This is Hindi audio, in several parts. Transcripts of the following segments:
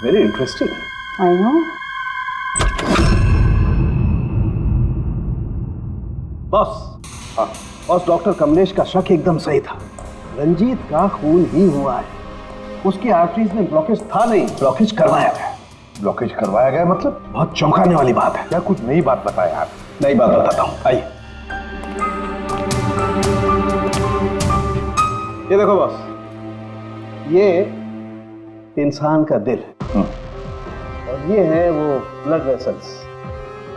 Very interesting. I know. Boss, boss, doctor Kamlesh का शक एकदम सही था। रंजीत का खून ही हुआ है। उसकी आर्टरीज में ब्लॉकेज था नहीं, ब्लॉकेज करवाया गया। ब्लॉकेज करवाया गया मतलब? बहुत चौंकाने वाली बात है। क्या कुछ नई बात बताया आप? नई बात बताता हूँ, आइए। ये देखो बॉस, ये इंसान का दिल और ये है वो ब्लड वेसल्स,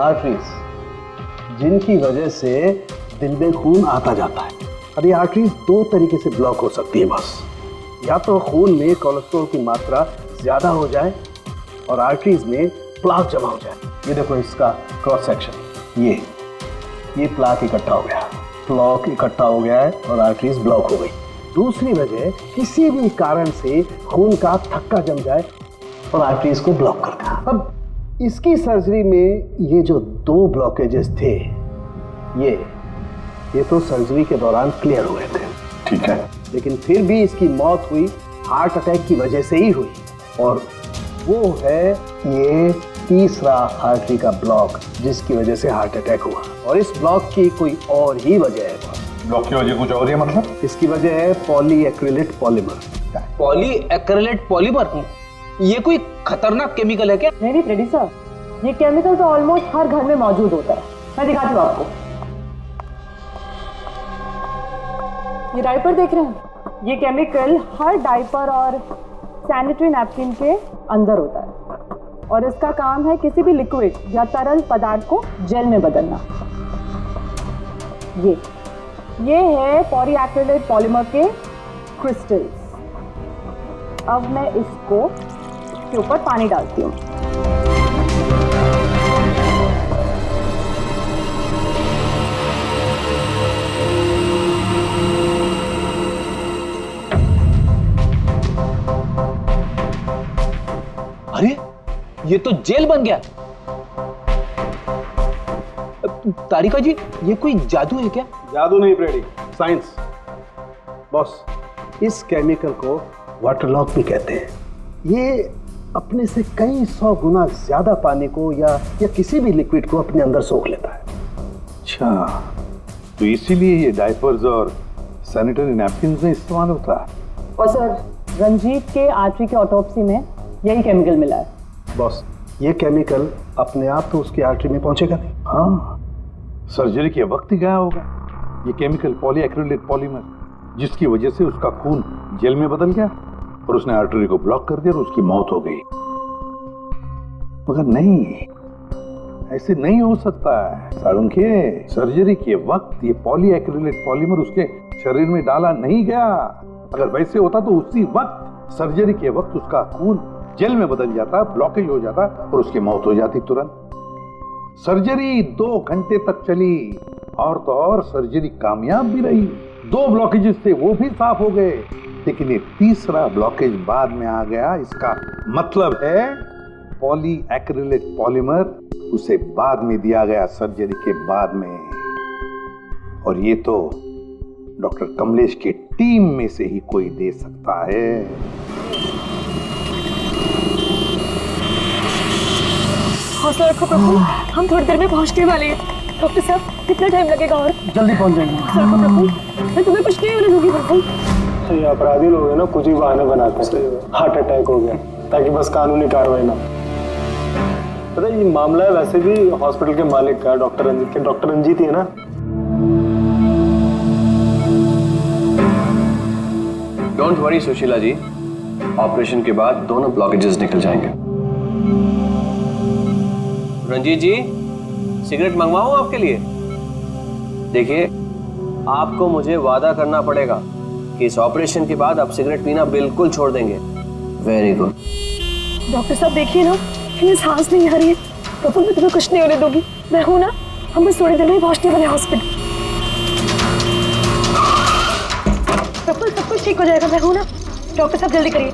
आर्टरीज, जिनकी वजह से दिल में खून आता जाता है। अब ये आर्टरीज दो तरीके से ब्लॉक हो सकती है बॉस। या तो खून में कोलेस्ट्रॉल की मात्रा ज्यादा हो जाए और आर्टरीज में प्लाक जमा हो जाए। ये देखो इसका क्रॉस सेक्शन, ये प्लाक इकट्ठा हो गया, प्लाक इकट्ठा हो गया है और आर्टरीज ब्लॉक हो गई। दूसरी वजह, किसी भी कारण से खून का थक्का जम जाए और आर्टरीज को ब्लॉक कर देना। अब इसकी सर्जरी में ये जो दो ब्लॉकेजेस थे, ये तो सर्जरी के दौरान क्लियर हुए थे, ठीक है, लेकिन फिर भी इसकी मौत हुई हार्ट अटैक की वजह से ही हुई। और वो है ये तीसरा आर्टरी का ब्लॉक, जिसकी वजह से हार्ट अटैक हुआ। और इस ब्लॉक की कोई और ही वजह है। ब्लॉक की वजह कुछ और है मतलब? इसकी वजह है पॉलीएक्रिलेट पॉलीमर। Polyacrylate polymer? ये कोई खतरनाक केमिकल है क्या? नहीं फ्रेडी सर, ये केमिकल तो ऑलमोस्ट हर घर में मौजूद होता है। मैं दिखाती हूँ आपको। ये डायपर देख रहे हैं? ये केमिकल हर डायपर और सैनिटरी नैपकिन के अंदर होता है और इसका काम है किसी भी लिक्विड या तरल पदार्थ को जेल में बदलना। ये है पॉलीएक्रिलेट पॉलीमर के क्रिस्टल्स। अब मैं इसके ऊपर पानी डालती हूँ। अरे ये तो जेल बन गया। तारिका जी, ये कोई जादू है क्या? जादू नहीं फ्रेडी, साइंस। बॉस, इस केमिकल को वाटर लॉक भी कहते हैं। ये अपने से कई 100 गुना ज्यादा पानी को या किसी भी लिक्विड को अपने अंदर सोख लेता है। अच्छा, तो इसीलिए ये डायपर्स और सैनिटरी नैपकिन में इस्तेमाल होता है। और सर, रंजीत के आर्टरी के ऑटोप्सी में यही केमिकल मिला है। बॉस, ये केमिकल अपने आप तो उसकी आर्टरी में पहुंचेगा नहीं। हाँ, सर्जरी के वक्त ही गया होगा ये केमिकल पॉलीएक्रिलेट पॉलीमर, जिसकी वजह से उसका खून जेल में बदल गया और उसने आर्टरी को ब्लॉक कर दिया और उसकी मौत हो गई। मगर नहीं, ऐसे नहीं हो सकता है साळुंखे। सर्जरी के वक्त ये पॉलीएक्रिलेट पॉलीमर उसके शरीर में डाला नहीं गया। अगर वैसे होता तो उसी वक्त सर्जरी के वक्त उसका खून जेल में बदल जाता, ब्लॉकेज हो जाता और उसकी मौत हो जाती तुरंत। सर्जरी 2 घंटे तक चली और तो और सर्जरी कामयाब भी रही। 2 ब्लॉकेजेस थे, वो भी साफ हो गए, लेकिन ये तीसरा ब्लॉकेज बाद में आ गया। इसका मतलब है पॉलीएक्रिलेट पॉलीमर उसे बाद में दिया गया, सर्जरी के बाद में। और ये तो डॉक्टर कमलेश की टीम में से ही कोई दे सकता है। हौसला रखो प्रभु, हम थोड़ी देर में पहुंचने वाले हैं। डॉक्टर साहब, कितना टाइम लगेगा? और जल्दी पहुंच जाएंगे। हौसला रखो प्रभु, मैं तुम्हें कुछ नहीं होने दूंगी प्रभु। ये अपराधी लोग हैं ना, कुछ ही बहाने बनाते हैं। हार्ट अटैक हो गया ताकि बस कानूनी कार्रवाई ना। पता है, ये मामला है वैसे भी हॉस्पिटल के मालिक का, डॉक्टर रंजीत के। डॉक्टर रंजीत ही है ना? Don't worry Sushila ji, operation के बाद दोनों ब्लॉकेजेस निकल जाएंगे। रंजीत जी, सिगरेट मंगवाऊं आपके लिए? देखिए, आपको मुझे वादा करना पड़ेगा कि इस ऑपरेशन के बाद आप सिगरेट पीना बिल्कुल छोड़ देंगे। Very good. डॉक्टर साहब देखिए ना, इन्हें सांस नहीं आ रही है। प्रभु, मैं तुम्हें कुछ नहीं होने दूंगी। मैं हूं ना, हम बस थोड़ी देर में पहुंचने वाले हॉस्पिटल। प्रभु, सब कुछ ठीक हो जाएगा। मैं हूं ना। डॉक्टर साहब जल्दी करिए।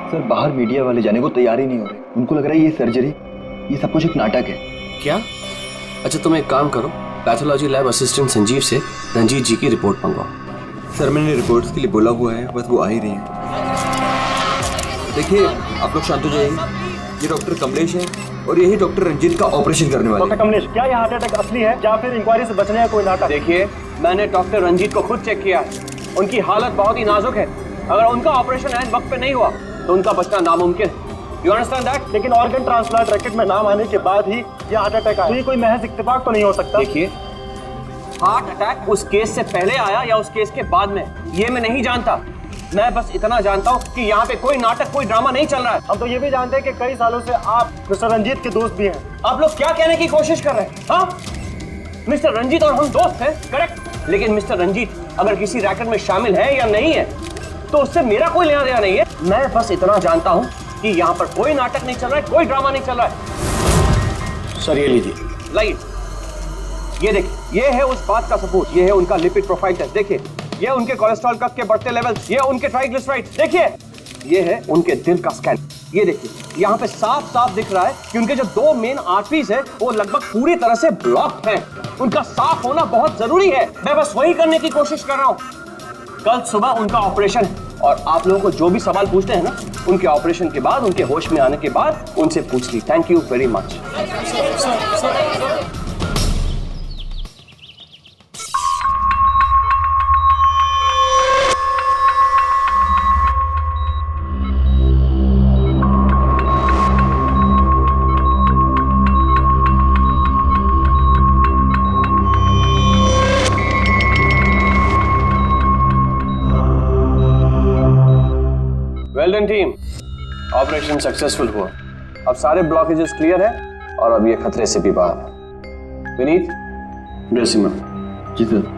सर, बाहर मीडिया वाले जाने को तैयार ही नहीं हो रहे। उनको लग रहा है ये सर्जरी, ये सब कुछ एक नाटक है। क्या? अच्छा, तुम एक काम करो, पैथोलॉजी लैब असिस्टेंट संजीव से रंजीत जी की रिपोर्ट मंगवाओ। सर मैंने रिपोर्ट्स के लिए बोला हुआ है, बस वो आ ही रही है। देखिए आप लोग शांत हो जाइए। ये डॉक्टर कमलेश है और यही डॉक्टर रंजीत का ऑपरेशन करने वाले डॉक्टर कमलेश, क्या ये हार्ट अटैक असली है या फिर इंक्वायरी से बचने का कोई नाटक? देखिए, मैंने डॉक्टर रंजीत को खुद चेक किया है। उनकी हालत बहुत ही नाजुक है। अगर उनका ऑपरेशन ऐन वक्त पे नहीं हुआ तो उनका बचना नामुमकिन है। You understand that? लेकिन ऑर्गन ट्रांसप्लांट रैकेट में नाम आने के बाद ही ये हार्ट अटैक आया। ये कोई महज इत्तेफाक तो नहीं हो सकता। देखिए, हार्ट अटैक उस केस से पहले आया या उस केस के बाद में, ये मैं नहीं जानता। मैं बस इतना जानता हूँ कि यहाँ पे कोई नाटक, कोई ड्रामा नहीं चल रहा है। हम तो ये भी जानते हैं कि कई सालों से आप मिस्टर रंजीत के दोस्त भी हैं। आप लोग क्या कहने की कोशिश कर रहे हैं? हाँ, मिस्टर रंजीत और हम दोस्त हैं, करेक्ट। लेकिन मिस्टर रंजीत अगर किसी रैकेट में शामिल है या नहीं है तो उससे मेरा कोई लेना देना नहीं है। मैं बस इतना जानता हूँ कि यहाँ पर कोई नाटक नहीं चल रहा है, कोई ड्रामा नहीं चल रहा है। सर ये लीजिए। लाइट, ये देखिए, ये है उस बात का सबूत। ये है उनका लिपिड प्रोफाइल टेस्ट। देखिए, ये उनके कोलेस्ट्रॉल कफ के बढ़ते लेवल्स, ये उनके ट्राइग्लिसराइड्स। देखिए, ये है उनके दिल का स्कैन। ये देखिए, यहाँ पे साफ साफ दिख रहा है कि उनके जो 2 मेन आर्टरीज है वो लगभग पूरी तरह से ब्लॉक हैं। उनका साफ होना बहुत जरूरी है। मैं बस वही करने की कोशिश कर रहा हूँ। कल सुबह उनका ऑपरेशन है और आप लोगों को जो भी सवाल पूछते हैं ना, उनके ऑपरेशन के बाद, उनके होश में आने के बाद उनसे पूछ ली। Thank you very much. Well done team, operation successful हुआ। अब सारे ब्लॉकेजेस क्लियर है और अब ये खतरे से भी बाहर है। Vineet, dressing room. जी सर।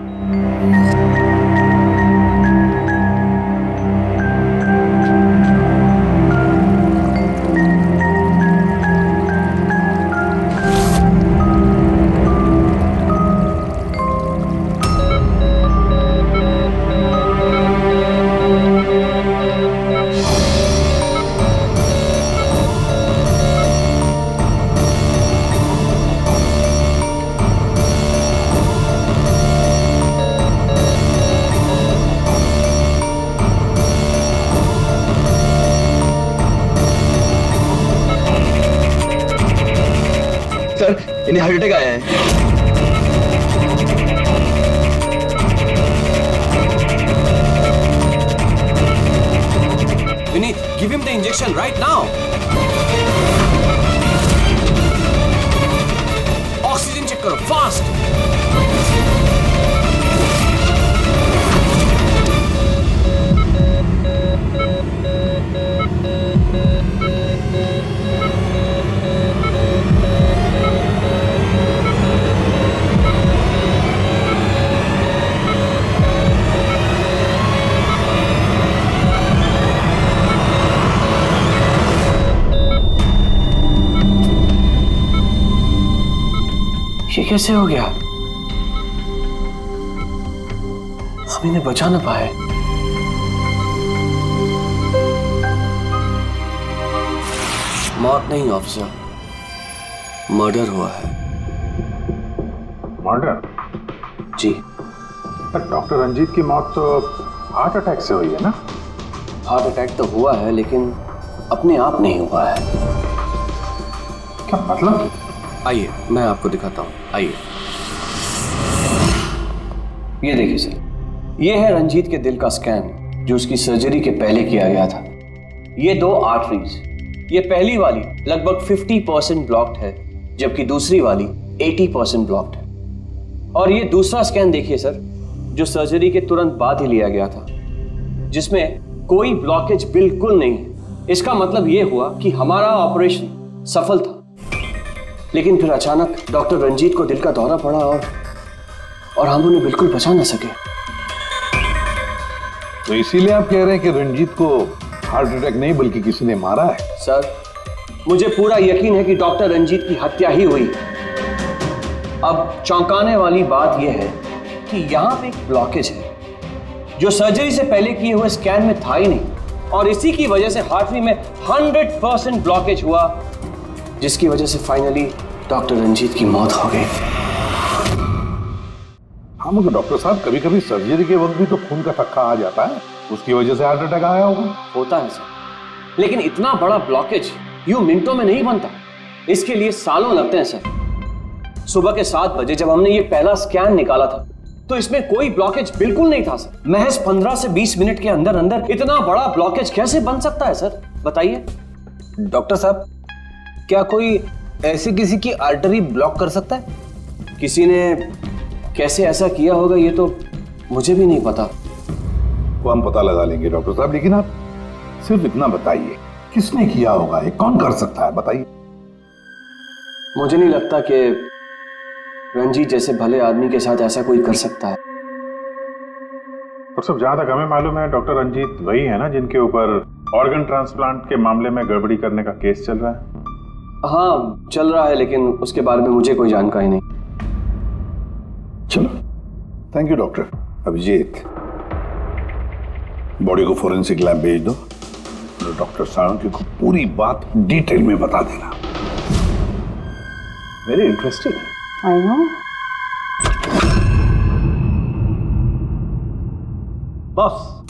सर इन्हें हार्ट अटैक आया है। Vineet, give him the injection right now. Oxygen check करो फास्ट। ये कैसे हो गया? हम इन्हें बचा ना पाए। मौत नहीं ऑफिसर, मर्डर हुआ है। मर्डर? जी। पर डॉक्टर रंजीत की मौत तो हार्ट अटैक से हुई है ना? हार्ट अटैक तो हुआ है लेकिन अपने आप नहीं हुआ है। क्या मतलब? आइए मैं आपको दिखाता हूँ, आइए। ये देखिए सर, ये है रंजीत के दिल का स्कैन जो उसकी सर्जरी के पहले किया गया था। ये 2 आर्टरीज, ये पहली वाली लगभग 50% ब्लॉक्ड है जबकि दूसरी वाली 80% ब्लॉक्ड है। और ये दूसरा स्कैन देखिए सर, जो सर्जरी के तुरंत बाद ही लिया गया था, जिसमें कोई ब्लॉकेज बिल्कुल नहीं है। इसका मतलब ये हुआ कि हमारा ऑपरेशन सफल था। लेकिन फिर अचानक डॉक्टर रंजीत को दिल का दौरा पड़ा और हम उन्हें बिल्कुल बचा ना सके। तो इसीलिए आप कह रहे हैं कि रंजीत को हार्ट अटैक नहीं बल्कि किसी ने मारा है? सर, मुझे पूरा यकीन है कि डॉक्टर रंजीत की हत्या ही हुई। अब चौंकाने वाली बात यह है कि यहाँ पे एक ब्लॉकेज है जो सर्जरी से पहले किए हुए स्कैन में था ही नहीं, और इसी की वजह से हार्टरी में 100% ब्लॉकेज हुआ, जिसकी वजह से फाइनली डॉक्टर रंजीत की मौत हो गई। हाँ मगर डॉक्टर साहब कभी कभी सर्जरी के वक्त भी तो खून का थक्का आ जाता है, उसकी वजह से हार्ट अटैक आया होगा। होता है सर, लेकिन इतना बड़ा ब्लॉकेज यूं मिनटों में नहीं बनता, इसके लिए सालों लगते हैं सर। सुबह के 7 बजे जब हमने ये पहला स्कैन निकाला था तो इसमें कोई ब्लॉकेज बिल्कुल नहीं था सर। महज 15 से 20 मिनट के अंदर अंदर इतना बड़ा ब्लॉकेज कैसे बन सकता है सर, बताइए। डॉक्टर साहब, क्या कोई ऐसे किसी की आर्टरी ब्लॉक कर सकता है? किसी ने कैसे ऐसा किया होगा ये तो मुझे भी नहीं पता। वो हम पता लगा लेंगे डॉक्टर साहब, लेकिन आप सिर्फ इतना बताइए किसने किया होगा, ये कौन कर सकता है, बताइए। मुझे नहीं लगता कि रंजीत जैसे भले आदमी के साथ ऐसा कोई कर सकता है। और सब जहां तक हमें मालूम है डॉक्टर रंजीत वही है ना जिनके ऊपर ऑर्गन ट्रांसप्लांट के मामले में गड़बड़ी करने का केस चल रहा है। हाँ चल रहा है, लेकिन उसके बारे में मुझे कोई जानकारी नहीं। चलो, thank you doctor. Abhijit, body को फोरेंसिक लैब भेज दो, डॉक्टर साळुंखे को पूरी बात डिटेल में बता देना। Very interesting. I know. Boss,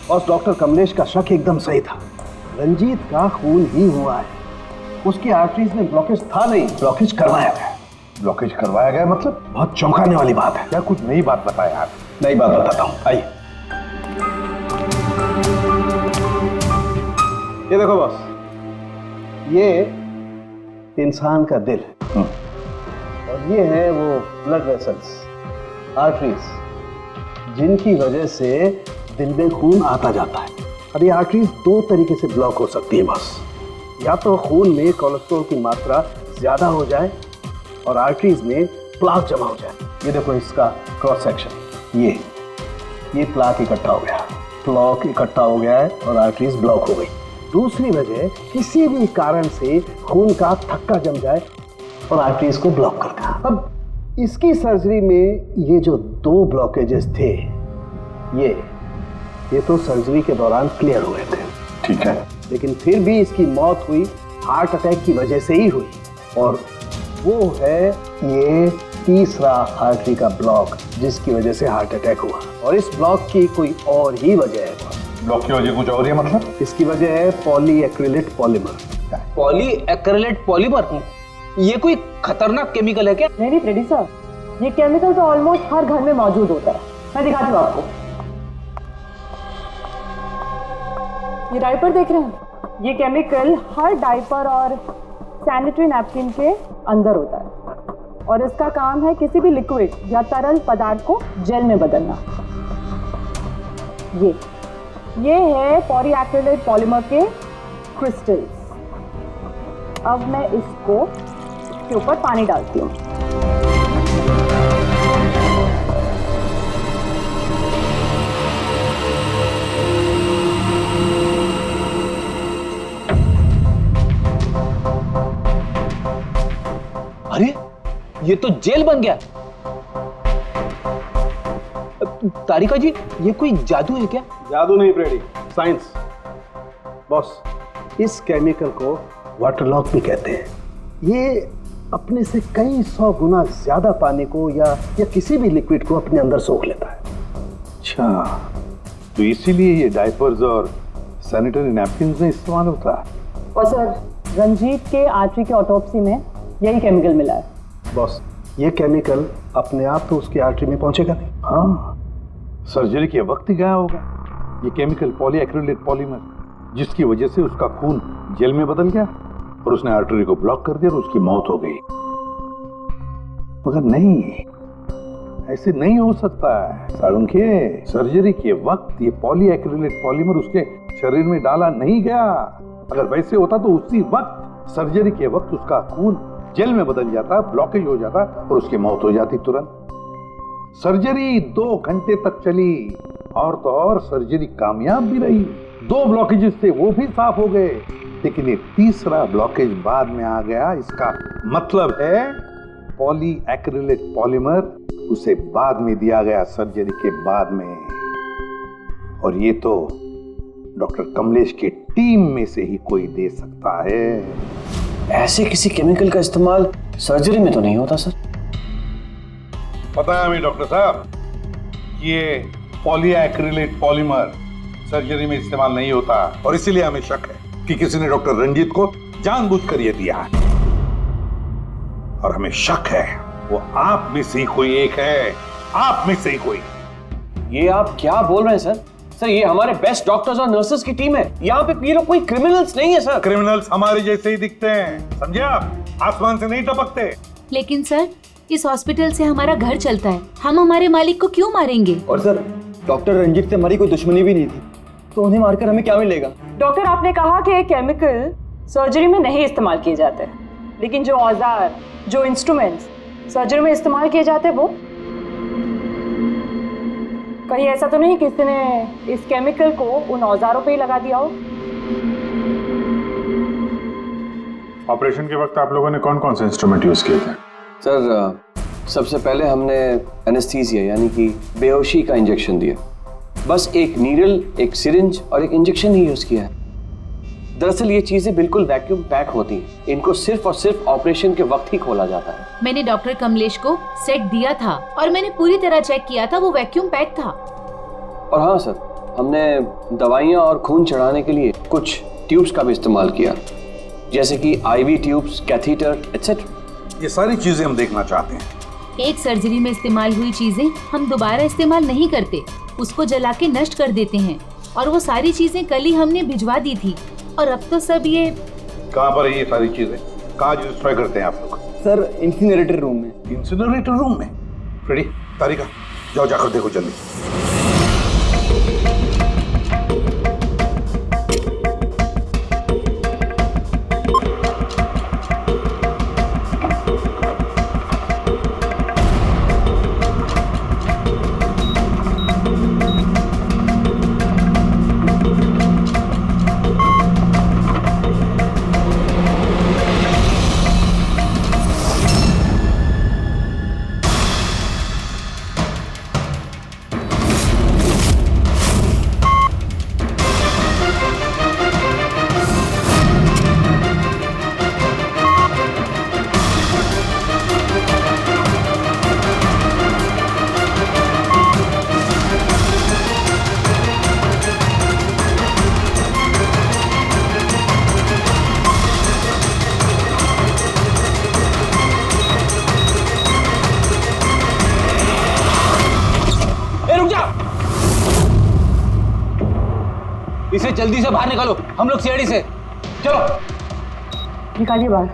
boss, doctor Kamlesh का शक एकदम सही था। रंजीत का खून ही हुआ है, उसकी आर्टरीज में ब्लॉकेज था नहीं, ब्लॉकेज करवाया गया। ब्लॉकेज करवाया गया मतलब? बहुत चौंकाने वाली बात है। क्या कुछ नई बात बताया आप? नई बात बताता हूँ, आइए। ये देखो बॉस, ये इंसान का दिल और ये है वो ब्लड वेसल्स, आर्टरीज, जिनकी वजह से दिल में खून आता जाता है। अब ये आर्टरीज 2 तरीके से ब्लॉक हो सकती है बॉस। या तो खून में कोलेस्ट्रॉल की मात्रा ज्यादा हो जाए और आर्टरीज में प्लाक जमा हो जाए। ये देखो इसका क्रॉस सेक्शन, ये प्लाक इकट्ठा हो गया, प्लाक इकट्ठा हो गया है और आर्टरीज ब्लॉक हो गई। दूसरी वजह, किसी भी कारण से खून का थक्का जम जाए और आर्टरीज को ब्लॉक कर दिया। अब इसकी सर्जरी में ये जो 2 ब्लॉकेजेस थे, ये तो सर्जरी के दौरान क्लियर हुए थे, ठीक है, लेकिन फिर भी इसकी मौत हुई हार्ट अटैक की वजह से ही हुई। और वो है ये तीसरा आर्टरी का ब्लॉक, जिसकी वजह से हार्ट अटैक हुआ। और इस ब्लॉक की कोई और ही वजह है। ब्लॉक की वजह कुछ और है मतलब? इसकी वजह है पॉलीएक्रिलेट पॉलीमर। Polyacrylate polymer? ये कोई खतरनाक केमिकल है क्या? नहीं फ्रेडी सर, ये केमिकल तो ऑलमोस्ट हर घर में मौजूद होता है। मैं दिखाती हूँ आपको। ये डायपर देख रहे हैं? ये केमिकल हर डायपर और सैनिटरी नैपकिन के अंदर होता है और इसका काम है किसी भी लिक्विड या तरल पदार्थ को जेल में बदलना। ये है पॉलीएक्रिलेट पॉलीमर के क्रिस्टल्स। अब मैं इसको के ऊपर पानी डालती हूँ। अरे ये तो जेल बन गया। तारिका जी, ये कोई जादू है क्या? जादू नहीं फ्रेडी, साइंस। बॉस, इस केमिकल को वाटर लॉक भी कहते हैं। ये अपने से कई 100 गुना ज्यादा पानी को या किसी भी लिक्विड को अपने अंदर सोख लेता है। अच्छा, तो इसीलिए ये डायपर्स और सैनिटरी नैपकिन में इस्तेमाल होता है। और सर, रंजीत के आर्टरी के ऑटोप्सी में यही केमिकल मिला है। बॉस, ये केमिकल अपने आप तो उसकी आर्टरी में पहुंचेगा नहीं। हाँ, सर्जरी के वक्त ही गया होगा। ये केमिकल पॉलीएक्रिलेट पॉलीमर, जिसकी वजह से उसका खून जेल में बदल गया और उसने आर्टरी को ब्लॉक कर दिया और उसकी मौत हो गई। मगर नहीं, ऐसे नहीं हो सकता है साळुंखे। सर्जरी के वक्त ये पॉलीएक्रिलेट पॉलीमर उसके शरीर में डाला नहीं गया। अगर वैसे होता तो उसी वक्त सर्जरी के वक्त उसका खून जेल में बदल जाता, ब्लॉकेज हो जाता और उसकी मौत हो जाती तुरंत। सर्जरी 2 घंटे तक चली और तो और सर्जरी कामयाब भी रही। 2 ब्लॉकेजेस थे, वो भी साफ हो गए, लेकिन ये तीसरा ब्लॉकेज बाद में आ गया। इसका मतलब है पॉलीएक्रिलेट पॉलीमर उसे बाद में दिया गया, सर्जरी के बाद में। और ये तो डॉक्टर कमलेश की टीम में से ही कोई दे सकता है। ऐसे किसी केमिकल का इस्तेमाल सर्जरी में तो नहीं होता सर। पता है हमें डॉक्टर साहब, ये पॉलीएक्रिलेट पॉलीमर सर्जरी में इस्तेमाल नहीं होता और इसीलिए हमें शक है कि किसी ने डॉक्टर रंजीत को जानबूझकर ये दिया है। और हमें शक है वो आप में से ही कोई एक है, आप में से ही कोई। ये आप क्या बोल रहे हैं सर? सर ये हमारे बेस्ट डॉक्टर्स और नर्सेस की टीम है। यहाँ पे ये लोग कोई क्रिमिनल्स नहीं है सर। क्रिमिनल्स हमारे जैसे ही दिखते हैं, समझे आप? आसमान से नहीं टपकते। लेकिन सर, इस हॉस्पिटल से हमारा घर चलता है, हम हमारे मालिक को क्यों मारेंगे? और सर, डॉक्टर रंजीत से हमारी कोई दुश्मनी भी नहीं थी, तो उन्हें मारकर हमें क्या मिलेगा? डॉक्टर, आपने कहा कि केमिकल सर्जरी में नहीं इस्तेमाल किए जाते, लेकिन जो औजार, जो इंस्ट्रूमेंट्स सर्जरी में इस्तेमाल किए जाते हैं वो कहीं ऐसा तो नहीं किसी ने इस केमिकल को उन औजारों पे ही लगा दिया हो? ऑपरेशन के वक्त आप लोगों ने कौन कौन से इंस्ट्रूमेंट यूज किए थे? सर सबसे पहले हमने एनेस्थीसिया यानी कि बेहोशी का इंजेक्शन दिया। बस एक नीडल, एक सिरिंज और एक इंजेक्शन ही यूज किया है। दरअसल ये चीजें बिल्कुल वैक्यूम पैक होती हैं। इनको सिर्फ और सिर्फ ऑपरेशन के वक्त ही खोला जाता है। मैंने डॉक्टर कमलेश को सेट दिया था और मैंने पूरी तरह चेक किया था, वो वैक्यूम पैक था। और हाँ सर, हमने दवाइयाँ और खून चढ़ाने के लिए कुछ ट्यूब्स का भी इस्तेमाल किया, जैसे कि आईवी ट्यूब्स, कैथीटर एटसेट्रा। ये सारी चीजें हम देखना चाहते हैं। एक सर्जरी में इस्तेमाल हुई चीजें हम दोबारा इस्तेमाल नहीं करते, उसको जला के नष्ट कर देते हैं। और वो सारी चीजें कल ही हमने भिजवा दी थी और अब तो सब ये कहाँ पर है ये सारी चीजें? कहाँ डिस्ट्रॉय करते हैं आप लोग? सर, इंसिनरेटर रूम में। इंसिनरेटर रूम में? फ्रेडी, तारिका, जाओ जाकर देखो जल्दी। इसे जल्दी से बाहर निकालो, हम लोग सीआईडी से। चलो निकालिए बाहर।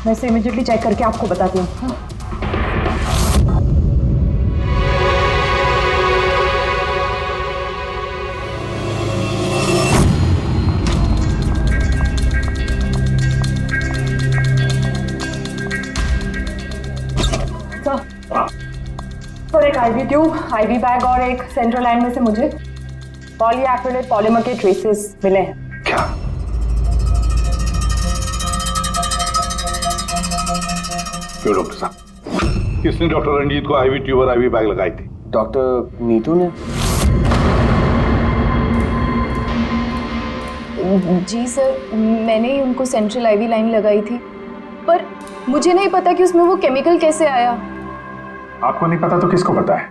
मैं इसे इमीडिएटली चेक करके आपको बताती हूँ। हाँ? सर, एक आईवी ट्यूब, आईवी बैग और एक सेंट्रल लाइन में से मुझे पॉलीएक्रिलेट पॉलीमर के ट्रेसेस मिले हैं। क्या? क्यों डॉक्टर साहब, किसने डॉक्टर रंजीत को आईवी ट्यूब और आईवी बैग लगाई थी? डॉक्टर नीतू ने। जी सर, मैंने ही उनको सेंट्रल आईवी लाइन लगाई थी, पर मुझे नहीं पता कि उसमें वो केमिकल कैसे आया। आपको नहीं पता तो किसको पता है?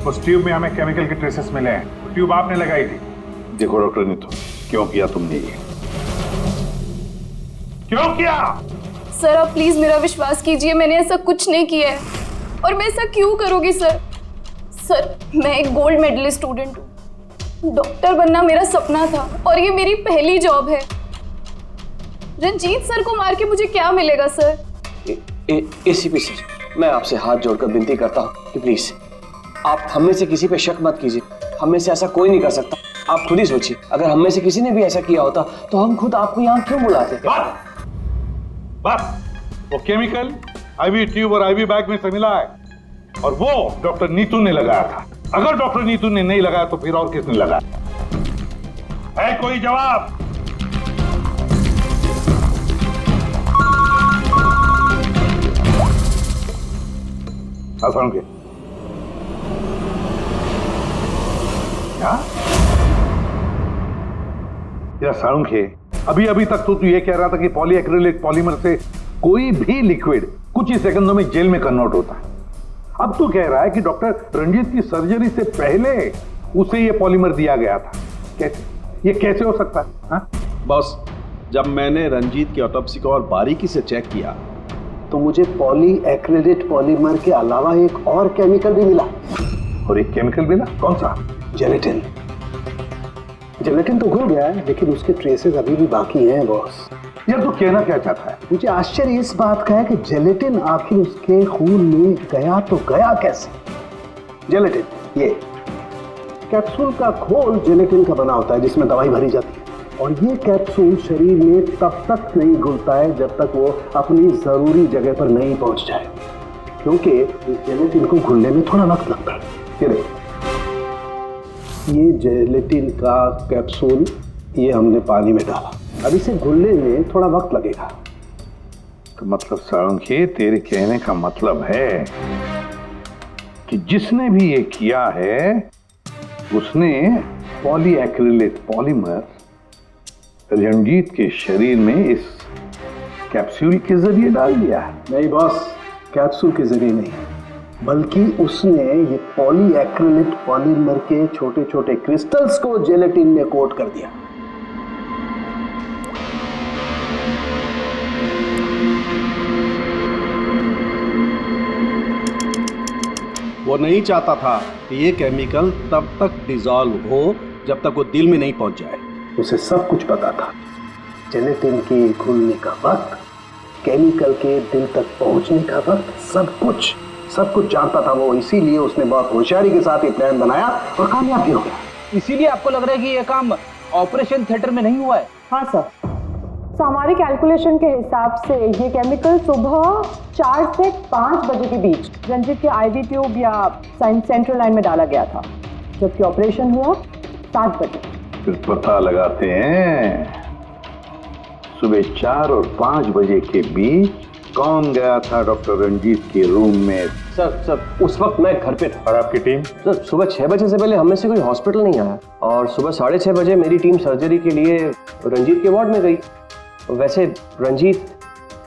उस ट्यूब में हमें केमिकल के ट्रेसेस मिले हैं, वो ट्यूब आपने लगाई थी। देखो डॉक्टर नीतू, क्यों किया तुमने ये? क्यों किया? सर, आप प्लीज मेरा विश्वास कीजिए, मैंने ऐसा कुछ नहीं किया है। और मैं ऐसा क्यों करूंगी सर? सर, मैं एक गोल्ड मेडलिस्ट स्टूडेंट हूँ, डॉक्टर बनना मेरा सपना था और ये मेरी पहली जॉब है। रंजीत सर को मार के मुझे क्या मिलेगा सर? एसीपी सर, मैं आपसे हाथ जोड़कर विनती करता हूँ कि प्लीज आप हम में से किसी पे शक मत कीजिए। हम में से ऐसा कोई नहीं कर सकता। आप खुद ही सोचिए, अगर हम में से किसी ने भी ऐसा किया होता तो हम खुद आपको यहाँ क्यों बुलाते? बस वो केमिकल आईवी ट्यूब और आईवी बैग में से मिला है और वो डॉक्टर नीतू ने लगाया था। अगर डॉक्टर नीतू ने नहीं लगाया तो फिर और किसने लगाया? है कोई जवाब? के क्या? या साळुंखे, अभी अभी तक तो तू ये कह रहा था कि पॉलीएक्रिलिक पॉलीमर से कोई भी लिक्विड कुछ ही सेकंडों में जेल में कन्वर्ट होता है। अब तू कह रहा है कि डॉक्टर रंजीत की सर्जरी से पहले उसे ये पॉलीमर दिया गया था। कैसे? ये कैसे हो सकता है? हाँ? बॉस, जब मैंने रंजीत की ऑटोप्सी को और बारीकी से चेक किया तो मुझे पॉलीएक्रिलेट पॉलीमर के अलावा एक और केमिकल भी मिला। और एक केमिकल मिला? कौन सा? जेलेटिन। जेलेटिन तो घुल गया है, लेकिन उसके ट्रेसेस अभी भी बाकी हैं बॉस। यार तू कहना क्या चाहता है? मुझे आश्चर्य इस बात का है कि जेलेटिन आखिर उसके खून में गया तो गया कैसे? जेलेटिन, ये कैप्सूल का घोल जेलेटिन का बना होता है जिसमें दवाई भरी जाती है, और ये कैप्सूल शरीर में तब तक नहीं घुलता है जब तक वो अपनी जरूरी जगह पर नहीं पहुंच जाए, क्योंकि जेलेटिन को घुलने में थोड़ा वक्त लगता है। ये देखो, ये जेलेटिन का कैप्सूल ये हमने पानी में डाला, अब इसे घुलने में थोड़ा वक्त लगेगा। तो मतलब सारंगी, तेरे कहने का मतलब है कि जिसने भी ये किया है उसने पॉलीएक्रिलेट पॉलीमर रंजीत के शरीर में इस कैप्सूल के जरिए डाल दिया है। नहीं बॉस, कैप्सूल के जरिए नहीं, बल्कि उसने ये पॉलीएक्रिलेट पॉलीमर के छोटे छोटे क्रिस्टल्स को जेलेटिन में कोट कर दिया। वो नहीं चाहता था कि ये केमिकल तब तक डिसॉल्व हो जब तक वो दिल में नहीं पहुंच जाए। उसे सब कुछ पता था, जेलेटिन के घुलने का वक्त, केमिकल के दिल तक पहुंचने का वक्त, सब कुछ जानता था वो। इसीलिए उसने बहुत होशियारी के साथ ये प्लान बनाया और कामयाब भी हो गया। इसीलिए आपको लग रहा है कि ये काम ऑपरेशन थिएटर में नहीं हुआ है? हाँ सर, तो हमारे कैलकुलेशन के हिसाब से ये केमिकल सुबह 4 से 5 बजे के बीच रंजीत के आईवी ट्यूब या सेंट्रल लाइन में डाला गया था, जबकि ऑपरेशन हुआ 7 बजे। फिर पता लगाते हैं सुबह 4 और 5 बजे के बीच कौन गया था डॉक्टर रंजीत के रूम में। सर उस वक्त मैं घर पे था। और आपकी टीम? सर सुबह 6 बजे से पहले हम में से कोई हॉस्पिटल नहीं आया, और सुबह 6:30 बजे मेरी टीम सर्जरी के लिए रंजीत के वार्ड में गई। वैसे रंजीत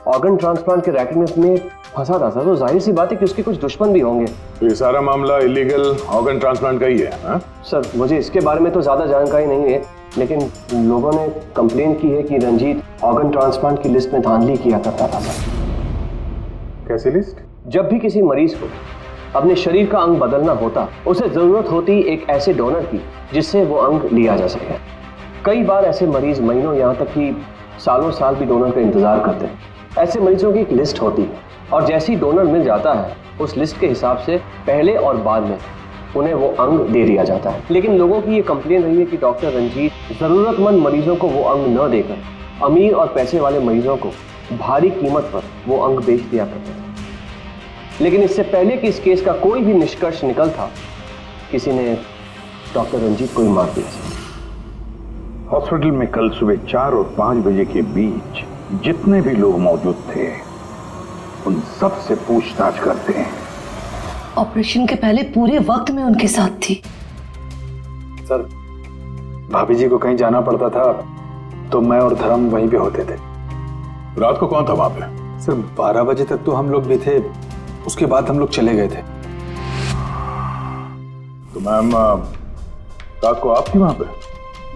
ऑर्गन ट्रांसप्लांट के रैकेट में फंसा था सर, तो जाहिर सी बात है कि उसके कुछ दुश्मन भी होंगे। तो ये सारा मामला इलीगल ऑर्गन ट्रांसप्लांट का ही है? हाँ? सर मुझे इसके बारे में तो ज़्यादा जानकारी नहीं है, लेकिन लोगों ने कंप्लेन की है कि रंजीत ऑर्गन ट्रांसप्लांट की लिस्ट में धांधली किया करता था सर। कैसी लिस्ट? जब भी किसी मरीज को अपने शरीर का अंग बदलना होता, उसे जरूरत होती एक ऐसे डोनर की जिससे वो अंग लिया जा सके। कई बार ऐसे मरीज महीनों यहाँ तक कि सालों साल भी डोनर का इंतजार करते हैं। ऐसे मरीजों की एक लिस्ट होती है, और जैसे ही डोनर मिल जाता है उस लिस्ट के हिसाब से पहले और बाद में उन्हें वो अंग दे दिया जाता है। लेकिन लोगों की ये कंप्लेन रही है कि डॉक्टर रंजीत जरूरतमंद मरीजों को वो अंग न देकर अमीर और पैसे वाले मरीजों को भारी कीमत पर वो अंग बेच दिया करते थे। लेकिन इससे पहले कि इस केस का कोई भी निष्कर्ष निकल था, किसी ने डॉक्टर रंजीत को ही मार दिया। हॉस्पिटल में कल सुबह 4 और 5 बजे के बीच जितने भी लोग मौजूद थे उन सब से पूछताछ करते हैं। ऑपरेशन के पहले पूरे वक्त में उनके साथ थी। सर, भाभी जी को कहीं जाना पड़ता था तो मैं और धर्म वहीं पे होते थे। रात को कौन था वहां पे? सर 12 बजे तक तो हम लोग भी थे, उसके बाद हम लोग चले गए थे। तो मैम रात को आप थी वहां पे?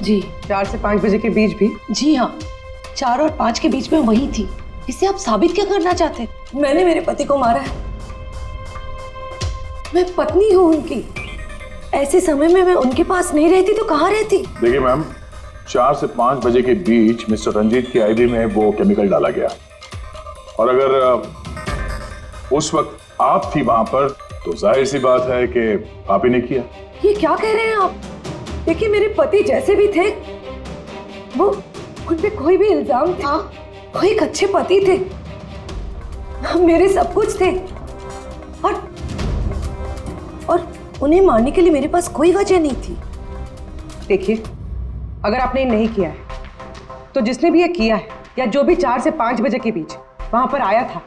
जी। 4 से 5 बजे के बीच भी? जी हाँ, 4 और 5 के बीच में वही थी। इससे आप साबित क्या करना चाहते हैं? मैंने मेरे पति को मारा है, मैं पत्नी हूँ उनकी। ऐसे समय में मैं उनके पास नहीं रहती तो कहाँ रहती? देखिए मैम, 4 से 5 बजे के बीच मिस्टर रंजीत की आईवी में वो केमिकल डाला गया, और अगर उस वक्त आप थी वहां पर तो जाहिर सी बात है कि आप ही ने किया। ये क्या कह रहे हैं आप? देखिए, मेरे पति जैसे भी थे, वो उन पे कोई भी इल्जाम था, वो एक अच्छे पति थे, मेरे सब कुछ थे, और उन्हें मारने के लिए मेरे पास कोई वजह नहीं थी। देखिए, अगर आपने ये नहीं किया है तो जिसने भी ये किया है, या जो भी 4 से 5 बजे के बीच वहां पर आया था,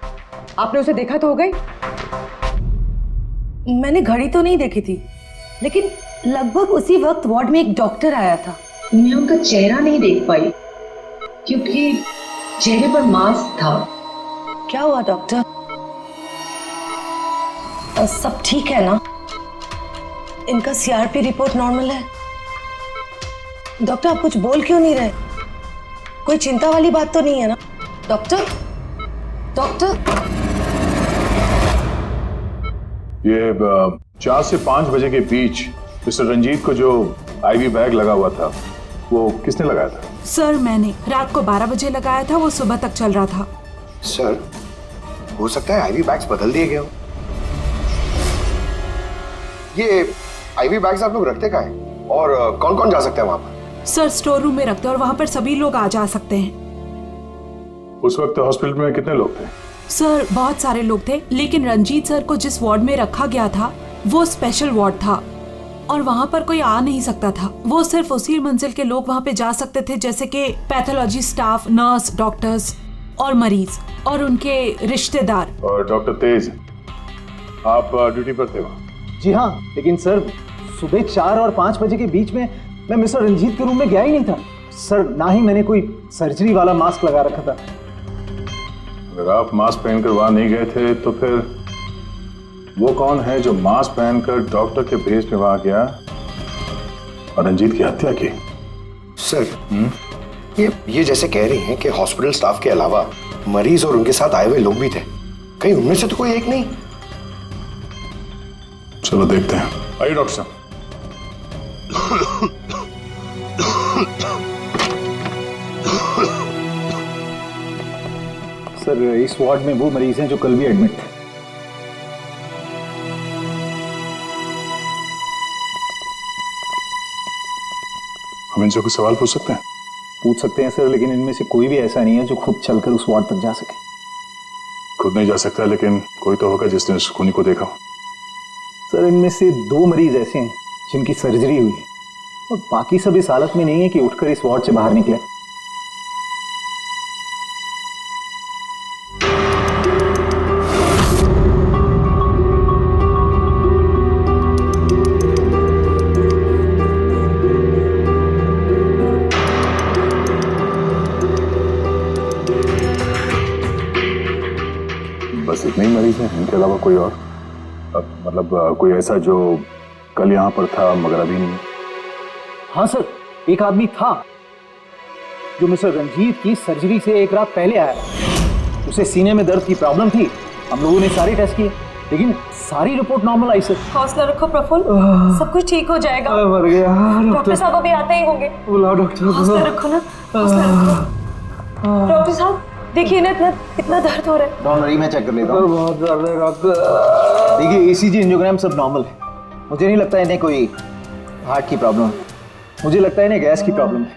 आपने उसे देखा तो हो गई? मैंने घड़ी तो नहीं देखी थी, लेकिन लगभग उसी वक्त वार्ड में एक डॉक्टर आया था। मैं उनका चेहरा नहीं देख पाई, क्योंकि चेहरे पर मास्क था। क्या हुआ डॉक्टर? सब ठीक है ना? इनका सीआरपी रिपोर्ट नॉर्मल है। डॉक्टर आप कुछ बोल क्यों नहीं रहे? कोई चिंता वाली बात तो नहीं है ना? डॉक्टर डॉक्टर ये 4 से 5 बजे के बीच मिस्टर रंजीत को जो आईवी बैग लगा हुआ था वो किसने लगाया था? सर मैंने रात को 12 बजे लगाया था, वो सुबह तक चल रहा था। सर हो सकता है आईवी बैग्स बदल दिए गए हो। ये आईवी बैग्स आप लोग रखते कहाँ हैं और कौन कौन जा सकता है वहां पर? सर स्टोर रूम में रखते हैं और वहां पर सभी लोग आ जा सकते हैं। उस वक्त हॉस्पिटल में कितने लोग थे? सर बहुत सारे लोग थे, लेकिन रंजीत सर को जिस वार्ड में रखा गया था वो स्पेशल वार्ड था और वहाँ पर कोई आ नहीं सकता था। वो सिर्फ उसी मंजिल के लोग वहाँ पे जा सकते थे, जैसे कि पैथोलॉजी स्टाफ, नर्स, डॉक्टर्स और मरीज और उनके रिश्तेदार। और डॉक्टर तेज, आप ड्यूटी पर थे वहाँ? जी हाँ, लेकिन सर सुबह 4 और 5 बजे के बीच में मैं मिस्टर रंजीत के रूम में गया ही नहीं था सर। ना ही मैंने कोई सर्जरी वाला मास्क लगा रखा था। अगर आप मास्क पहनकर वहां नहीं गए थे तो फिर वो कौन है जो मास्क पहनकर डॉक्टर के भेस में वहां गया और रंजीत की हत्या की? सर ये जैसे कह रही हैं कि हॉस्पिटल स्टाफ के अलावा मरीज और उनके साथ आए हुए लोग भी थे, कहीं उनमें से तो कोई एक नहीं? चलो देखते हैं। आइए डॉक्टर साहब। सर इस वार्ड में वो मरीज हैं जो कल भी एडमिट थे। हम इनसे कुछ सवाल पूछ सकते हैं? पूछ सकते हैं सर, लेकिन इनमें से कोई भी ऐसा नहीं है जो खुद चलकर उस वार्ड तक जा सके। खुद नहीं जा सकता, लेकिन कोई तो होगा जिसने उस खूनी को देखा। सर इनमें से 2 मरीज ऐसे हैं जिनकी सर्जरी हुई है और बाकी सब इस हालत में नहीं है कि उठकर इस वार्ड से बाहर निकले। बस इतने ही मरीज हैं, इनके अलावा कोई और? मतलब कोई ऐसा जो कल यहाँ पर था मगर अभी नहीं? हाँ सर, एक आदमी था जो मिस्टर रंजीत की सर्जरी से 1 रात पहले आया। उसे सीने में दर्द की प्रॉब्लम थी। हम लोगों ने सारे टेस्ट किए, लेकिन सारी रिपोर्ट नॉर्मल आई सर। हौसला रखो प्रफुल्ल, सब कुछ ठीक हो जाएगा। मर गया। डॉक्टर साहब अभी आते ही होंगे। बुलाओ डॉक्टर। हौसला रखो ना, हौसला रखो। डॉक्टर साहब देखिए ना, इतना दर्द हो रहा है। डॉक्टर मरी मैं चेक कर लेता हूँ। बहुत दर्द है डॉक्टर। देखिए ईसीजी, एंजियोग्राम सब नॉर्मल है। मुझे नहीं लगता इन्हें कोई हार्ट की प्रॉब्लम है। मुझे लगता है इन्हें गैस की प्रॉब्लम है।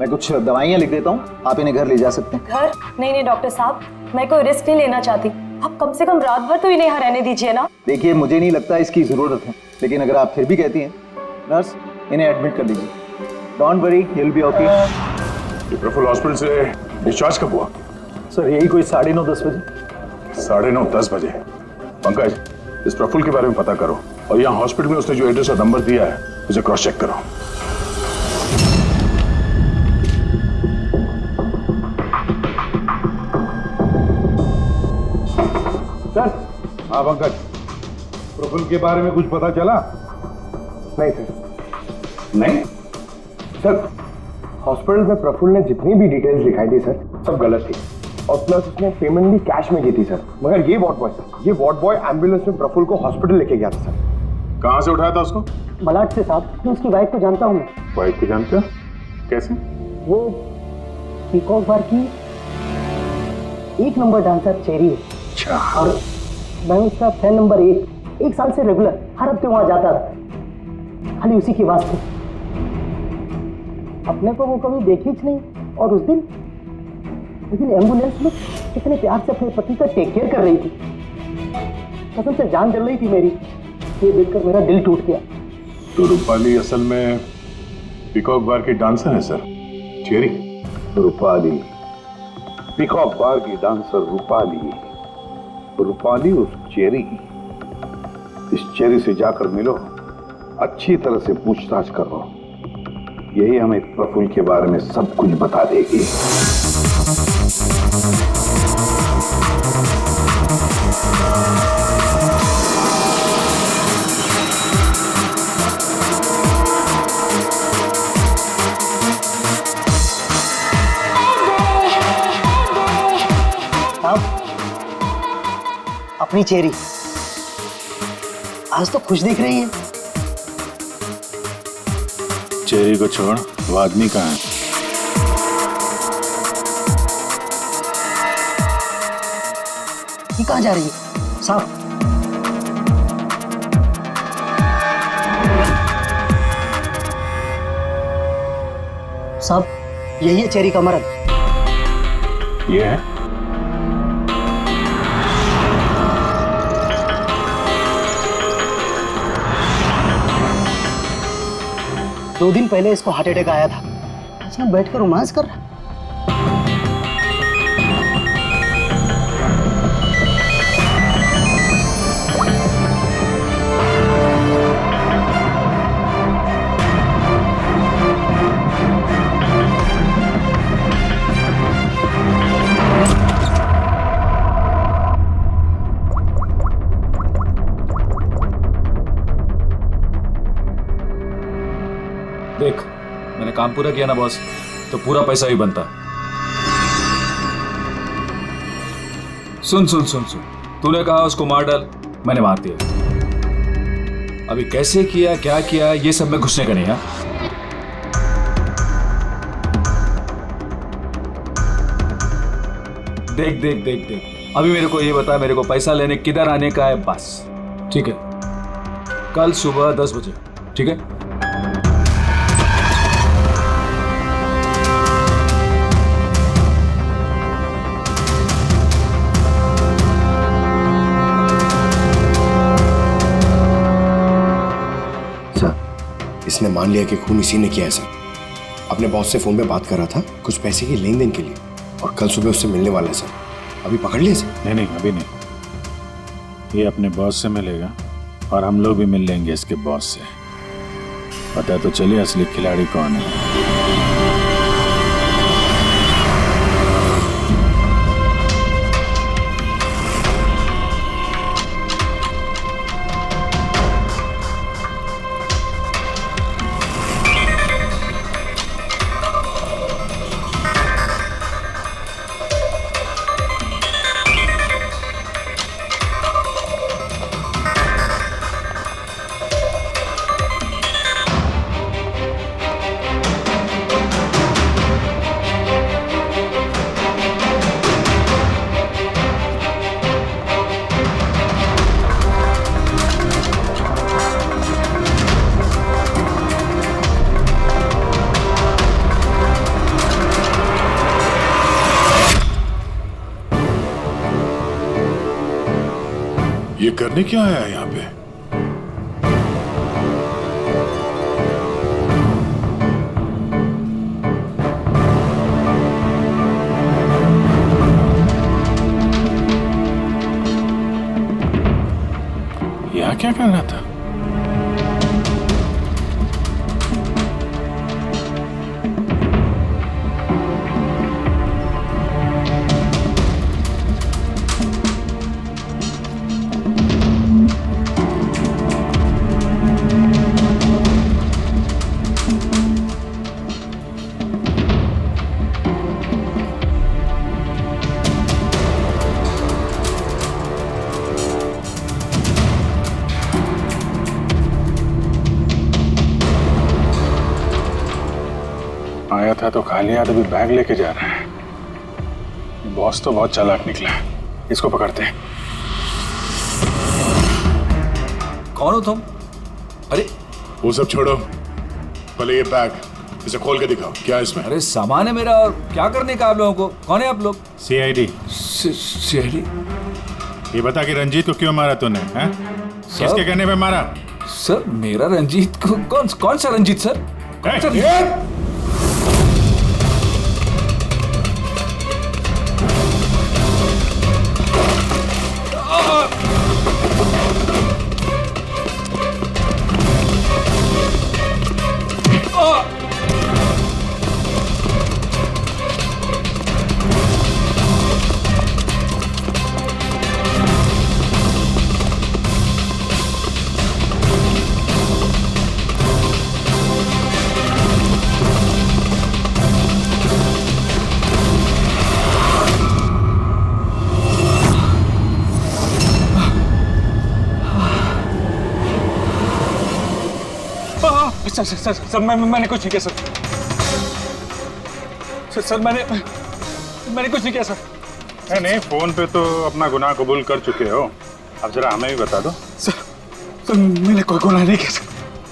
मैं कुछ दवाइयाँ लिख देता हूँ, आप इन्हें घर ले जा सकते हैं। घर? नहीं डॉक्टर साहब, मैं कोई रिस्क नहीं लेना चाहती। आप कम से कम रात भर तो इन्हें यहाँ रहने दीजिए ना। देखिए मुझे नहीं लगता इसकी जरूरत है, लेकिन अगर आप फिर भी कहती हैं, नर्स इन्हें एडमिट कर लीजिए। Don't worry, he will be okay. Prafull hospital से डिस्चार्ज कब हुआ? सर यही कोई 9:30-10 बजे। 9:30-10 बजे। पंकज, इस प्रफुल्ल के बारे में पता करो और यहाँ हॉस्पिटल में उसने जो एड्रेस और नंबर दिया है उसे क्रॉस चेक करो। सर। हाँ पंकज, प्रफुल्ल के बारे में कुछ पता चला? नहीं सर। नहीं सर, हॉस्पिटल में प्रफुल्ल ने जितनी भी डिटेल्स दिखाई थी सर, सब गलत थी और प्लस उसने पेमेंट भी कैश में की थी सर। मगर ये वार्ड बॉय एम्बुलेंस में प्रफुल्ल को हॉस्पिटल लेके गया था सर। कहाँ से उठाया था उसको? मलाड से साहब। मैं उसकी वाइफ को जानता हूँ। वाइफ को जानते हो? कैसे? वो पीकॉक बार की 1 नंबर डांसर चेरी है। अच्छा। और मैं उसका फैन नंबर 1 साल से रेगुलर हर हफ्ते वहां जाता था, खाली उसी के वास्ते। अपने को वो कभी देखी ही नहीं। और उस दिन एम्बुलेंस में कितने प्यार से अपने पति का टेक केयर कर रही थी। कसम से जान जल रही थी मेरी। ये देखकर मेरा दिल टूट गया। तो रूपाली असल में पीकॉक बार की डांसर है सर, चेरी। रूपाली पीकॉक बार की डांसर रूपाली। रूपाली उस चेरी, इस चेरी से जाकर मिलो, अच्छी तरह से पूछताछ करो। यही हमें प्रफुल्ल के बारे में सब कुछ बता देगी। अपनी चेरी आज तो खुश दिख रही है। चेरी को छोड़, वो आदमी कहाँ है? ये कहाँ जा रही है? साहब साहब यही है चेरी का मर्द। ये है? 2 दिन पहले इसको हार्ट अटैक आया था। अच्छा बैठकर रोमांस कर रहा। देख, मैंने काम पूरा किया ना बॉस, तो पूरा पैसा ही बनता। सुन सुन सुन सुन, तूने कहा उसको मार डाल, मैंने मार दिया। अभी कैसे किया, क्या किया, ये सब में घुसने का नहीं। हाँ, देख देख देख देख, अभी मेरे को ये बता, मेरे को पैसा लेने किधर आने का है बस। ठीक है, कल सुबह 10 बजे। ठीक है? इसने मान लिया कि खून इसी ने किया है सर। अपने बॉस से फोन पे बात कर रहा था कुछ पैसे की लेन देन के लिए, और कल सुबह उससे मिलने वाला है सर। अभी पकड़ लिया सर? नहीं, अभी नहीं। ये अपने बॉस से मिलेगा और हम लोग भी मिल लेंगे इसके बॉस से। पता तो चलिए असली खिलाड़ी कौन है। ये करने क्या आया है यहाँ पे? यहाँ क्या करना था? आया था तो खा लिया, तभी बैग लेके जा रहा है। बॉस तो बहुत चालाक निकला। इसको पकड़ते हैं। कौन हो तुम? अरे वो सब छोड़ो, पहले ये बैग इसे खोल के दिखाओ, क्या है इसमें? अरे सामान है मेरा, और क्या करने का आप लोगों को? कौन है आप लोग? सीआईडी। सीआईडी? ये बता कि रंजीत को क्यों मारा तूने? हैं? किसके कहने पे मारा? सर मेरा रंजीत को कौन सा रंजीत सर? कौन सा रंजीत? सर मैंने कुछ नहीं किया सर मैंने कुछ नहीं किया सर। नहीं, फोन पे तो अपना गुनाह कबूल कर चुके हो, अब जरा हमें भी बता दो। सर मैंने कोई गुनाह नहीं किया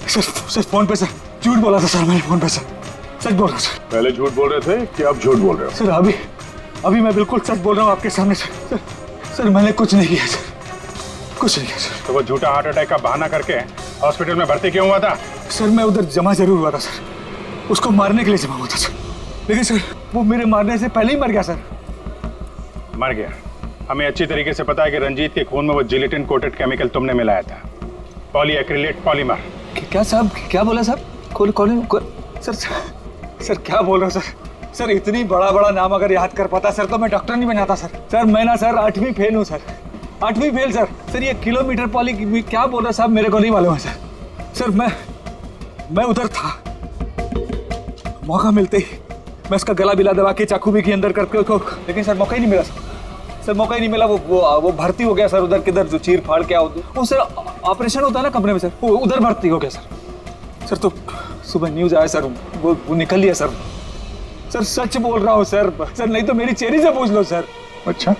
सर फोन पे सर झूठ बोला था सर, मैंने फोन पे सच बोल रहा हूँ सर। पहले झूठ बोल रहे थे कि अब झूठ बोल रहे हो? सर अभी मैं बिल्कुल सच बोल रहा हूँ आपके सामने सर मैंने कुछ नहीं किया सर, कुछ नहीं किया सर। तो वो झूठा हार्ट अटैक का बहाना करके हॉस्पिटल में भर्ती क्यों हुआ था? सर मैं उधर जमा जरूर हुआ था सर, उसको मारने के लिए जमा हुआ था सर, लेकिन सर वो मेरे मारने से पहले ही मर गया सर। मर गया? हमें अच्छी तरीके से पता है कि रंजीत के खून में वो जिलेटिन कोटेड केमिकल तुमने मिलाया था, पॉलीएक्रिलेट पॉलीमर। क्या साहब, क्या बोला साहब? सर क्या बोल रहे हो सर इतनी बड़ा नाम अगर याद कर पाता सर तो मैं डॉक्टर नहीं बनाता सर मैं ना सर 8वीं फेल हूँ सर, 8वीं फेल सर ये किलोमीटर पॉली क्या बोल रहा साहब, मेरे को नहीं मालूम है सर मैं उधर था, मौका मिलते ही मैं उसका गला बिला दबा के चाकू भी के अंदर करके उसको, लेकिन सर मौका ही नहीं मिला सर मौका ही नहीं मिला। वो भर्ती हो गया सर उधर किधर जो चीर फाड़ क्या वो सर ऑपरेशन होता है ना कमरे में सर, वो उधर भर्ती हो गया सर तो सुबह न्यूज आया सर वो निकल लिया सर सच बोल रहा हूँ सर नहीं तो मेरी चेरी से पूछ लो सर। अच्छा,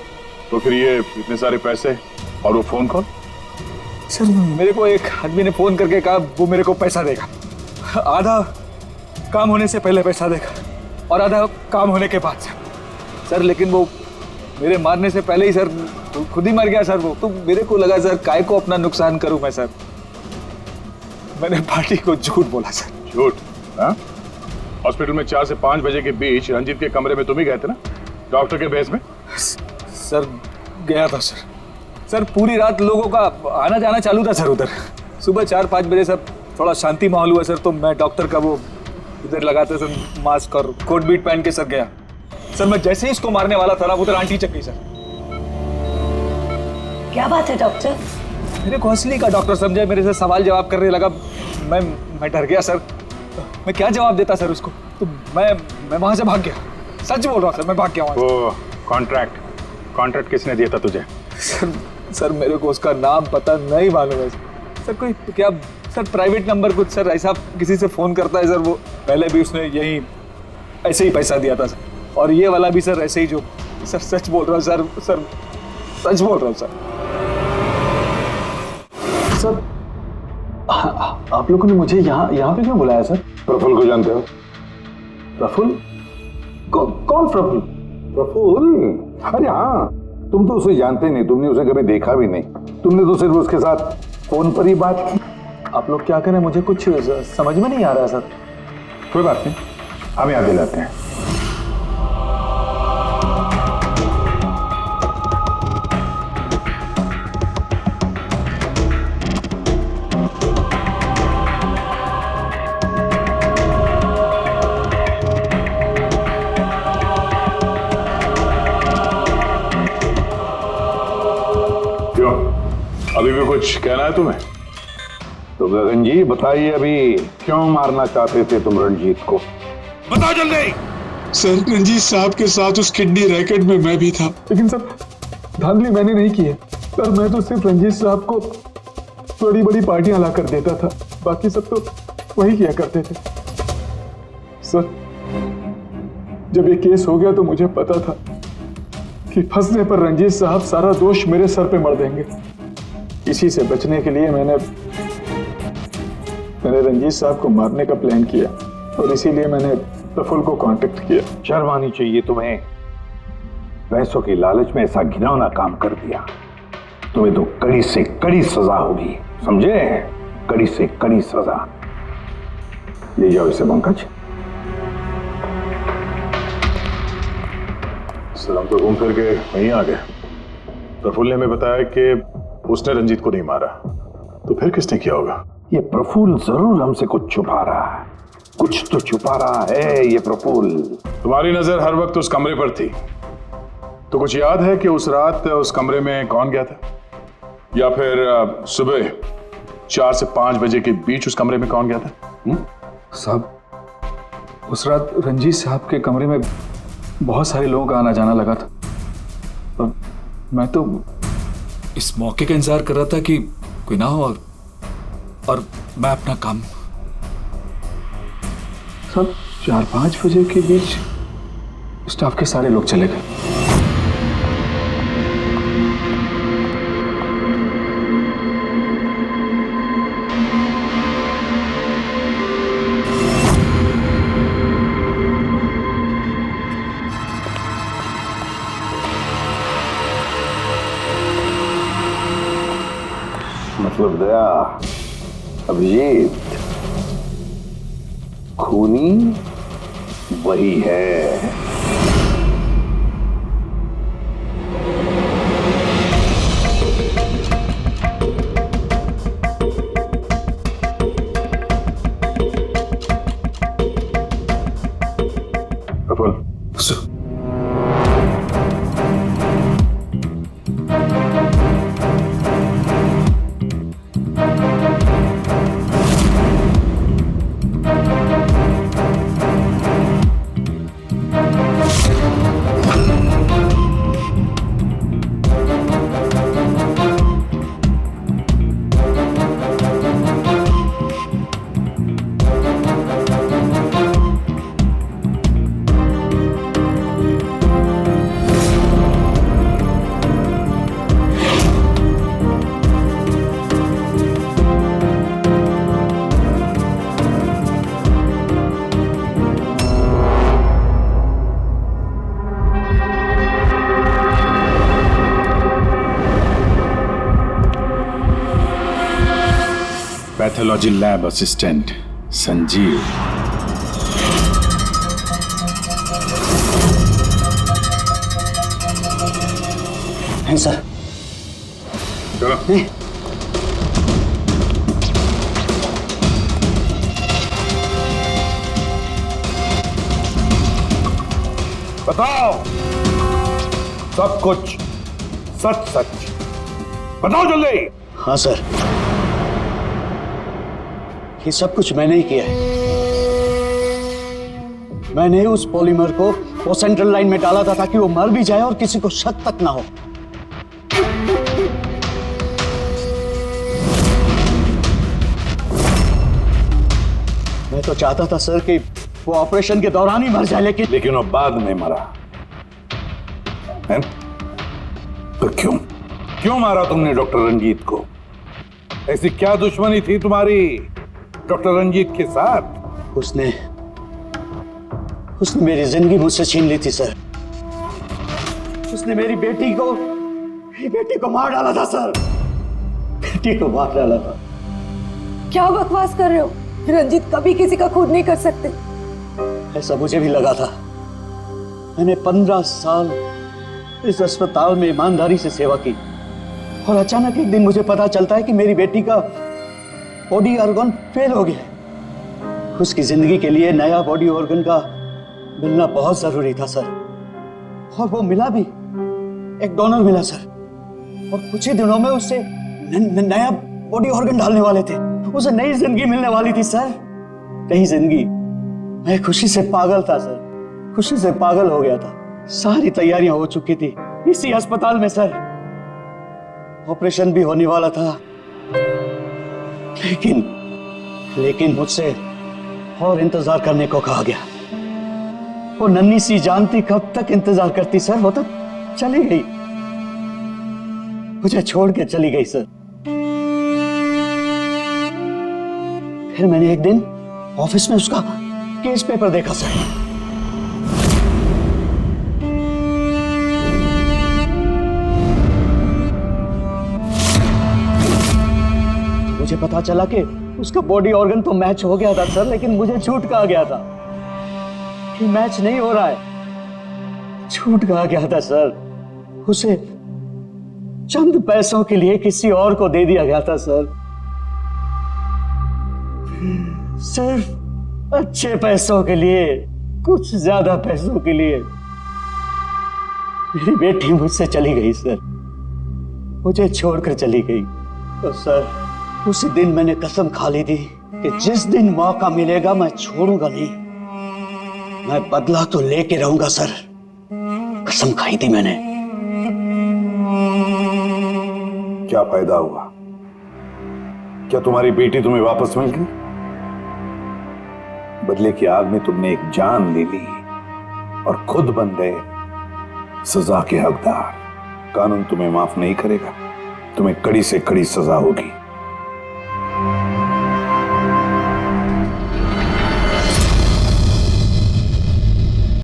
तो फिर ये इतने सारे पैसे और वो फोन कॉल? सर मेरे को एक आदमी ने फोन करके कहा वो मेरे को पैसा देगा, आधा काम होने से पहले पैसा देगा और आधा काम होने के बाद सर लेकिन वो मेरे मारने से पहले ही सर खुद ही मर गया सर वो, तो मेरे को लगा सर काय को अपना नुकसान करूं मैं सर, मैंने पार्टी को झूठ बोला सर। झूठ? हाँ, हॉस्पिटल में 4 से 5 बजे के बीच रंजीत के कमरे में तुम ही गए थे ना डॉक्टर के बेस में? सर गया था सर पूरी रात लोगों का आना जाना चालू था सर उधर, सुबह 4-5 बजे सर थोड़ा शांति माहौल हुआ सर तो मैं डॉक्टर का वो इधर लगाते सर मास्क और कोट बीट पहन के सर गया सर, मैं जैसे ही इसको मारने वाला था उधर आंटी चक गई सर। क्या बात है डॉक्टर? मेरे को असली का डॉक्टर समझे, मेरे से सवाल जवाब करने लगा, मैं डर गया सर, मैं क्या जवाब देता सर उसको, तो मैं वहां से भाग गया, सच बोल रहा हूँ सर मैं भाग गया वहां से। वो कॉन्ट्रैक्ट किसने दिया था तुझे? सर मेरे को उसका नाम पता नहीं मालूम है सर, कोई क्या सर प्राइवेट नंबर कुछ सर ऐसा किसी से फोन करता है सर, वो पहले भी उसने यही ऐसे ही पैसा दिया था सर, और ये वाला भी सर ऐसे ही जो सर सच बोल रहा हूँ सर सच बोल रहा हूँ सर आप लोगों ने मुझे यहाँ पे क्यों बुलाया सर? प्रफुल्ल को जानते हो? प्रफुल्ल? कौन प्रफुल्ल? प्रफुल्ल? अरे हाँ, तुम तो उसे जानते नहीं, तुमने उसे कभी देखा भी नहीं, तुमने तो सिर्फ उसके साथ फोन पर ही बात की। आप लोग क्या करें, मुझे कुछ समझ में नहीं आ रहा सर। कोई बात नहीं, हम याद दिलाते हैं। अभी भी कुछ कहना है तुम्हें? तो गगन जी बताइए, अभी क्यों मारना चाहते थे तुम रंजीत को? बताओ जल्दी। सर रंजीत साहब के साथ उस किडनी रैकेट में मैं भी था, लेकिन सर धांधली मैंने नहीं की है सर, मैं तो सिर्फ रंजीत साहब को बड़ी बड़ी पार्टियां ला कर देता था, बाकी सब तो वही किया करते थे सर। जब ये केस हो गया तो मुझे पता था कि फंसने पर रंजीत साहब सारा दोष मेरे सर पे मर देंगे, इसी से बचने के लिए मैंने रंजीत साहब को मारने का प्लान किया और इसीलिए मैंने प्रफुल्ल को कांटेक्ट किया। शर्म आनी चाहिए तुम्हें, पैसों की लालच में ऐसा घिनौना काम कर दिया, तुम्हें तो कड़ी से कड़ी सजा होगी, समझे? कड़ी से कड़ी सजा। ले जाओ इसे पंकज। सर हम तो घूम फिर के वहीं आ गए, प्रफुल्ल ने हमें बताया कि उसने रंजीत को नहीं मारा, तो फिर किसने किया होगा? ये प्रफुल्ल जरूर हमसे कुछ छुपा रहा है, कुछ तो छुपा रहा है ये प्रफुल्ल। तुम्हारी नजर हर वक्त उस कमरे पर थी, तो कुछ याद है कि उस रात उस कमरे में कौन गया था, या फिर सुबह 4 से 5 बजे के बीच उस कमरे में कौन गया था? साहब उस रात रंजीत साहब के कमरे में बहुत सारे लोगों का आना जाना लगा था, और मैं तो इस मौके का इंतजार कर रहा था कि कोई ना हो और मैं अपना काम सब 4-5 बजे के बीच स्टाफ के सारे लोग चले गए। मतलब दया, अभिजीत, खूनी वही है। Prafull, pathology lab assistant Sanjeev. हैं सर? चलो। बताओ सब कुछ, सच सच बताओ जल्दी। हाँ सर, ये सब कुछ मैंने ही किया है। मैंने उस पॉलीमर को वो सेंट्रल लाइन में डाला था ताकि वो मर भी जाए और किसी को शक तक ना हो। मैं तो चाहता था सर कि वो ऑपरेशन के दौरान ही मर जाए, लेकिन वो बाद में मरा है? तो क्यों मारा तुमने डॉक्टर रंजीत को? ऐसी क्या दुश्मनी थी तुम्हारी डॉक्टर रंजीत के साथ? उसने मेरी जिंदगी मुझसे छीन ली थी सर। उसने मेरी बेटी को मार डाला था सर। बेटी को मार डाला था। क्या बकवास कर रहे हो? रंजीत कभी किसी का खून नहीं कर सकते। ऐसा मुझे भी लगा था। मैंने 15 साल इस अस्पताल में ईमानदारी से सेवा की और अचानक एक दिन मुझे पता चलता है कि मेरी बेटी का बॉडी ऑर्गन फेल हो गया। उसकी जिंदगी के लिए नया बॉडी ऑर्गन का मिलना बहुत जरूरी था सर, और वो मिला भी। एक डोनर मिला सर, और कुछ ही दिनों में उससे नया बॉडी ऑर्गन डालने वाले थे। उसे नई जिंदगी मिलने वाली थी सर, नई जिंदगी। मैं खुशी से पागल था सर, खुशी से पागल हो गया था। सारी तैयारियां हो चुकी थी इसी अस्पताल में सर। ऑपरेशन भी होने वाला था, लेकिन मुझसे और इंतजार करने को कहा गया। वो नन्ही सी जानती कब तक इंतजार करती सर। वो तो चली गई, मुझे छोड़ के चली गई सर। फिर मैंने एक दिन ऑफिस में उसका केस पेपर देखा सर। मुझे पता चला कि उसका बॉडी ऑर्गन तो मैच हो गया था सर, लेकिन मुझे झूठ कहा गया था कि मैच नहीं हो रहा है। झूठ कहा गया था सर। उसे चंद पैसों के लिए किसी और को दे दिया गया था सर। सिर्फ अच्छे पैसों के लिए, कुछ ज्यादा पैसों के लिए मेरी बेटी मुझसे चली गई सर, मुझे छोड़कर चली गई। तो सर उसी दिन मैंने कसम खा ली थी कि जिस दिन मौका मिलेगा मैं छोड़ूंगा नहीं, मैं बदला तो लेके रहूंगा सर। कसम खाई थी मैंने। क्या फायदा हुआ? क्या तुम्हारी बेटी तुम्हें वापस मिल गई? बदले की आग में तुमने एक जान ले ली और खुद बन गए सजा के हकदार। कानून तुम्हें माफ नहीं करेगा, तुम्हें कड़ी से कड़ी सजा होगी।